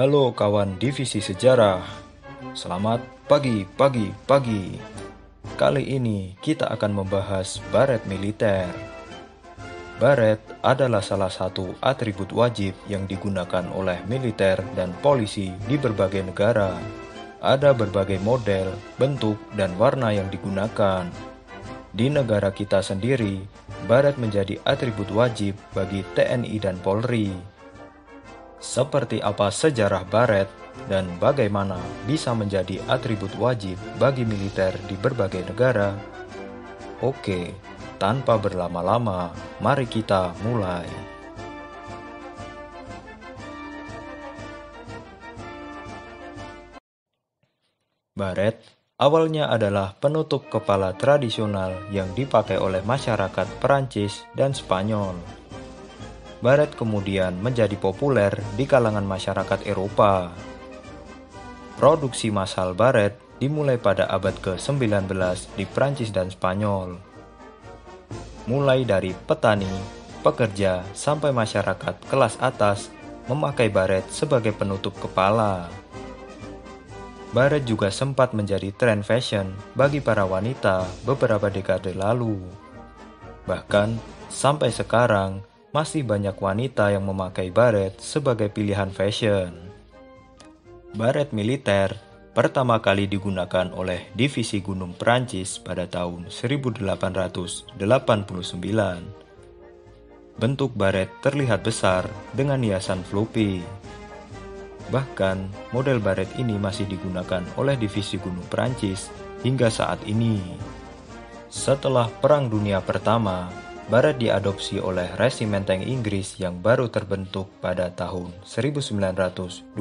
Halo kawan divisi sejarah. Selamat pagi. Kali ini kita akan membahas baret militer. Baret adalah salah satu atribut wajib yang digunakan oleh militer dan polisi di berbagai negara. Ada berbagai model, bentuk, dan warna yang digunakan. Di negara kita sendiri, baret menjadi atribut wajib bagi TNI dan Polri. Seperti apa sejarah baret dan bagaimana bisa menjadi atribut wajib bagi militer di berbagai negara? Oke, tanpa berlama-lama, mari kita mulai. Baret awalnya adalah penutup kepala tradisional yang dipakai oleh masyarakat Perancis dan Spanyol. Baret kemudian menjadi populer di kalangan masyarakat Eropa. Produksi massal baret dimulai pada abad ke-19 di Prancis dan Spanyol. Mulai dari petani, pekerja, sampai masyarakat kelas atas memakai baret sebagai penutup kepala. Baret juga sempat menjadi tren fashion bagi para wanita beberapa dekade lalu. Bahkan sampai sekarang, masih banyak wanita yang memakai baret sebagai pilihan fashion. Baret militer pertama kali digunakan oleh Divisi Gunung Prancis pada tahun 1889. Bentuk baret terlihat besar dengan hiasan floppy. Bahkan, model baret ini masih digunakan oleh Divisi Gunung Prancis hingga saat ini. Setelah Perang Dunia Pertama, baret diadopsi oleh resimen tank Inggris yang baru terbentuk pada tahun 1924.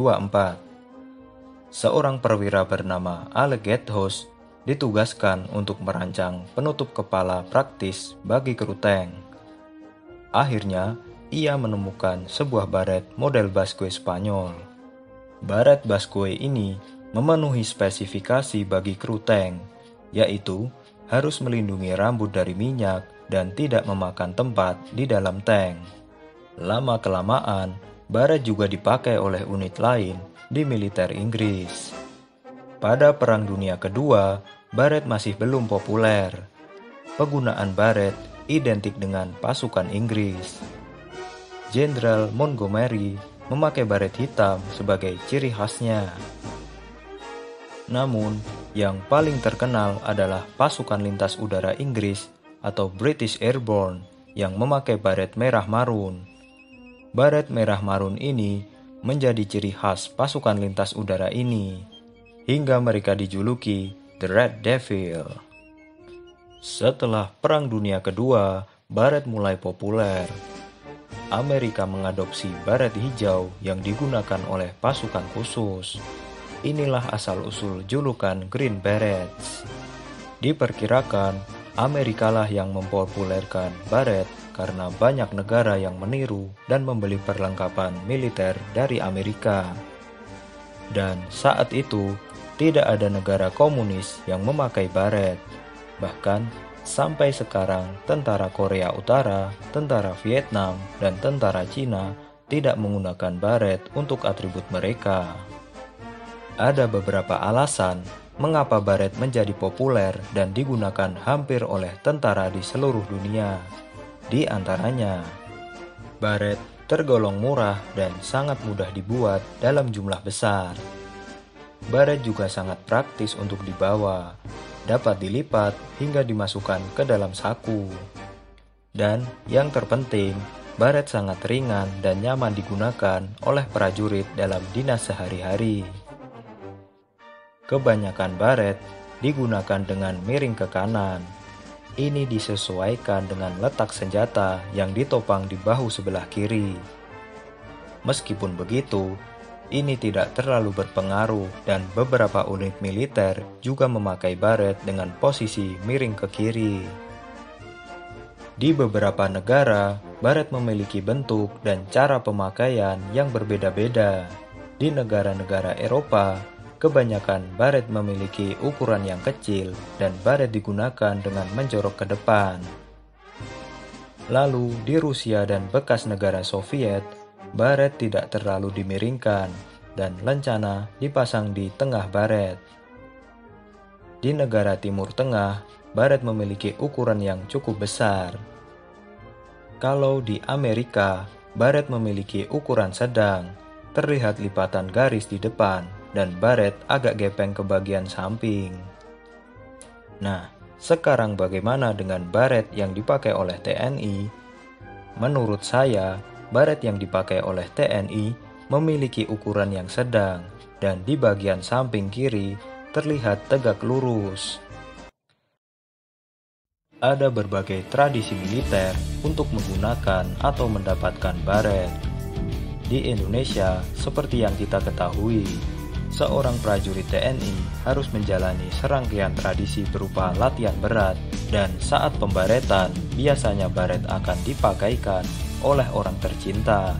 Seorang perwira bernama Alec Gathouse ditugaskan untuk merancang penutup kepala praktis bagi kru tank. Akhirnya, ia menemukan sebuah baret model Basque Spanyol. Baret Basque ini memenuhi spesifikasi bagi kru tank, yaitu harus melindungi rambut dari minyak dan tidak memakan tempat di dalam tank. Lama-kelamaan, baret juga dipakai oleh unit lain di militer Inggris. Pada Perang Dunia Kedua, baret masih belum populer. Penggunaan baret identik dengan pasukan Inggris. Jenderal Montgomery memakai baret hitam sebagai ciri khasnya. Namun, yang paling terkenal adalah pasukan lintas udara Inggris atau British Airborne yang memakai baret merah marun. Baret merah marun ini menjadi ciri khas pasukan lintas udara ini, hingga mereka dijuluki The Red Devil. Setelah Perang Dunia Kedua, baret mulai populer. Amerika mengadopsi baret hijau yang digunakan oleh pasukan khusus. Inilah asal-usul julukan Green Berets. Diperkirakan Amerika lah yang mempopulerkan baret karena banyak negara yang meniru dan membeli perlengkapan militer dari Amerika. Dan saat itu, tidak ada negara komunis yang memakai baret. Bahkan, sampai sekarang tentara Korea Utara, tentara Vietnam, dan tentara Cina tidak menggunakan baret untuk atribut mereka. Ada beberapa alasan mengapa baret menjadi populer dan digunakan hampir oleh tentara di seluruh dunia. Di antaranya, baret tergolong murah dan sangat mudah dibuat dalam jumlah besar. Baret juga sangat praktis untuk dibawa, dapat dilipat hingga dimasukkan ke dalam saku. Dan yang terpenting, baret sangat ringan dan nyaman digunakan oleh prajurit dalam dinas sehari-hari. Kebanyakan baret digunakan dengan miring ke kanan. Ini disesuaikan dengan letak senjata yang ditopang di bahu sebelah kiri. Meskipun begitu, ini tidak terlalu berpengaruh dan beberapa unit militer juga memakai baret dengan posisi miring ke kiri. Di beberapa negara, baret memiliki bentuk dan cara pemakaian yang berbeda-beda. Di negara-negara Eropa, kebanyakan baret memiliki ukuran yang kecil dan baret digunakan dengan menjorok ke depan. Lalu di Rusia dan bekas negara Soviet, baret tidak terlalu dimiringkan dan lencana dipasang di tengah baret. Di negara Timur Tengah, baret memiliki ukuran yang cukup besar. Kalau di Amerika, baret memiliki ukuran sedang, terlihat lipatan garis di depan, dan baret agak gepeng ke bagian samping. Nah, sekarang bagaimana dengan baret yang dipakai oleh TNI? Menurut saya, baret yang dipakai oleh TNI memiliki ukuran yang sedang, dan di bagian samping kiri terlihat tegak lurus. Ada berbagai tradisi militer untuk menggunakan atau mendapatkan baret. Di Indonesia, seperti yang kita ketahui, seorang prajurit TNI harus menjalani serangkaian tradisi berupa latihan berat, dan saat pembaretan, biasanya baret akan dipakaikan oleh orang tercinta.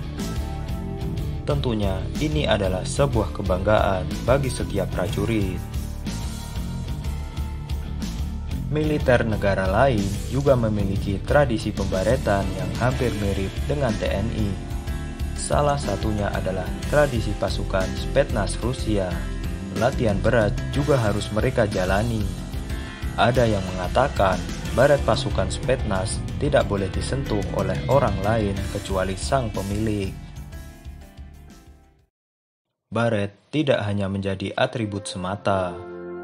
Tentunya, ini adalah sebuah kebanggaan bagi setiap prajurit. Militer negara lain juga memiliki tradisi pembaretan yang hampir mirip dengan TNI. Salah satunya adalah tradisi pasukan Spetsnaz Rusia. Latihan berat juga harus mereka jalani. Ada yang mengatakan baret pasukan Spetsnaz tidak boleh disentuh oleh orang lain kecuali sang pemilik. Baret tidak hanya menjadi atribut semata,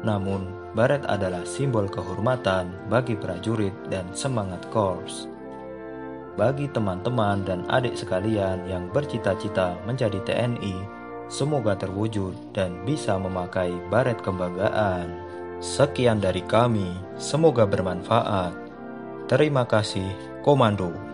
namun baret adalah simbol kehormatan bagi prajurit dan semangat korps. Bagi teman-teman dan adik sekalian yang bercita-cita menjadi TNI, semoga terwujud dan bisa memakai baret kebanggaan. Sekian dari kami, semoga bermanfaat. Terima kasih, Komando.